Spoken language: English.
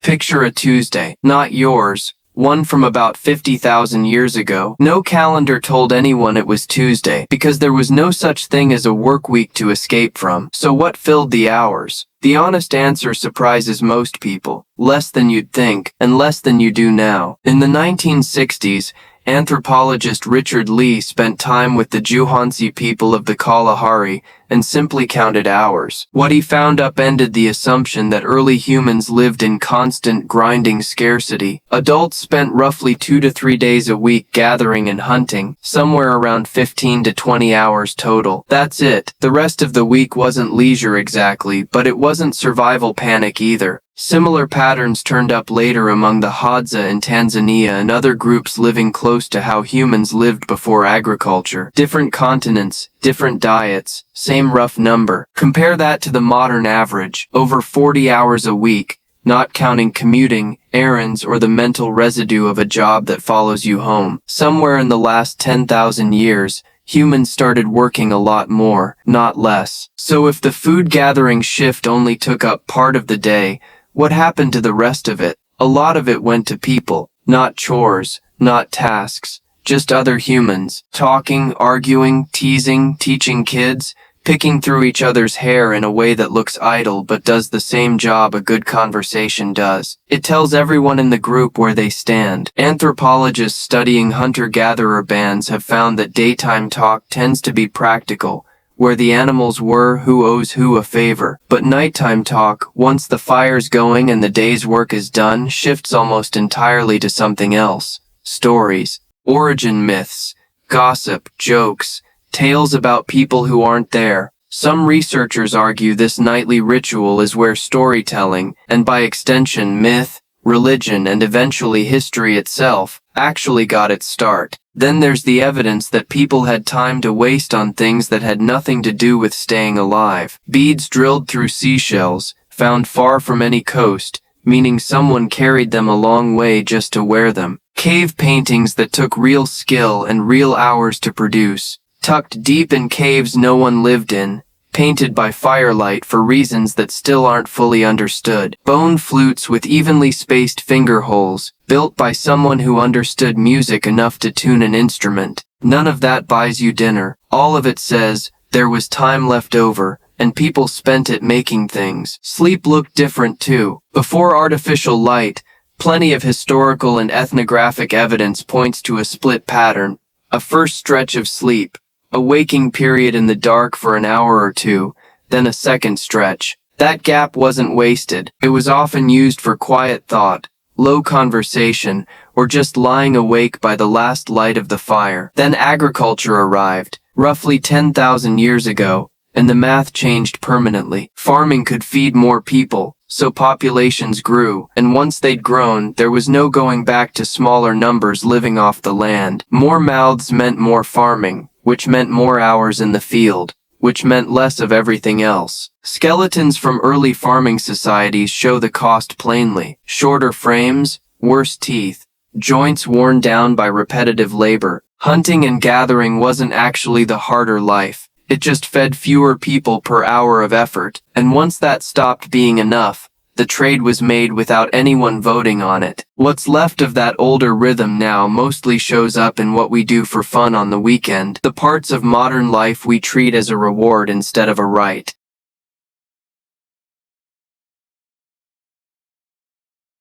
Picture a Tuesday, not yours, one from about 50,000 years ago. No calendar told anyone it was Tuesday because there was no such thing as a work week to escape from. So what filled the hours? The honest answer surprises most people. Less than you'd think, and less than you do now. In the 1960s, anthropologist Richard Lee spent time with the hoansi people of the Kalahari and simply counted hours. What he found upended the assumption that early humans lived in constant grinding scarcity. Adults spent roughly 2 to 3 days a week gathering and hunting, somewhere around 15 to 20 hours total. That's it. The rest of the week wasn't leisure exactly, but it wasn't survival panic either. Similar patterns turned up later among the Hadza in Tanzania and other groups living close to how humans lived before agriculture. Different continents, different diets, same rough number. Compare that to the modern average, over 40 hours a week, not counting commuting, errands, or the mental residue of a job that follows you home. Somewhere in the last 10,000 years, humans started working a lot more, not less. So if the food gathering shift only took up part of the day, what happened to the rest of it? A lot of it went to people, not chores, not tasks, just other humans, talking, arguing, teasing, teaching kids, picking through each other's hair in a way that looks idle but does the same job a good conversation does. It tells everyone in the group where they stand. Anthropologists studying hunter-gatherer bands have found that daytime talk tends to be practical, where the animals were, who owes who a favor. But nighttime talk, once the fire's going and the day's work is done, shifts almost entirely to something else. Stories, origin myths, gossip, jokes, tales about people who aren't there. Some researchers argue this nightly ritual is where storytelling, and by extension myth, religion, and eventually history itself, actually got its start. Then there's the evidence that people had time to waste on things that had nothing to do with staying alive. Beads drilled through seashells, found far from any coast, meaning someone carried them a long way just to wear them. Cave paintings that took real skill and real hours to produce, tucked deep in caves no one lived in, painted by firelight for reasons that still aren't fully understood. Bone flutes with evenly spaced finger holes, built by someone who understood music enough to tune an instrument. None of that buys you dinner. All of it says, there was time left over, and people spent it making things. Sleep looked different too. Before artificial light, plenty of historical and ethnographic evidence points to a split pattern. A first stretch of sleep, a waking period in the dark for an hour or two, then a second stretch. That gap wasn't wasted. It was often used for quiet thought, low conversation, or just lying awake by the last light of the fire. Then agriculture arrived, roughly 10,000 years ago, and the math changed permanently. Farming could feed more people, so populations grew, and once they'd grown, there was no going back to smaller numbers living off the land. More mouths meant more farming, which meant more hours in the field, which meant less of everything else. Skeletons from early farming societies show the cost plainly. Shorter frames, worse teeth, joints worn down by repetitive labor. Hunting and gathering wasn't actually the harder life. It just fed fewer people per hour of effort, and once that stopped being enough, the trade was made without anyone voting on it. What's left of that older rhythm now mostly shows up in what we do for fun on the weekend, the parts of modern life we treat as a reward instead of a right.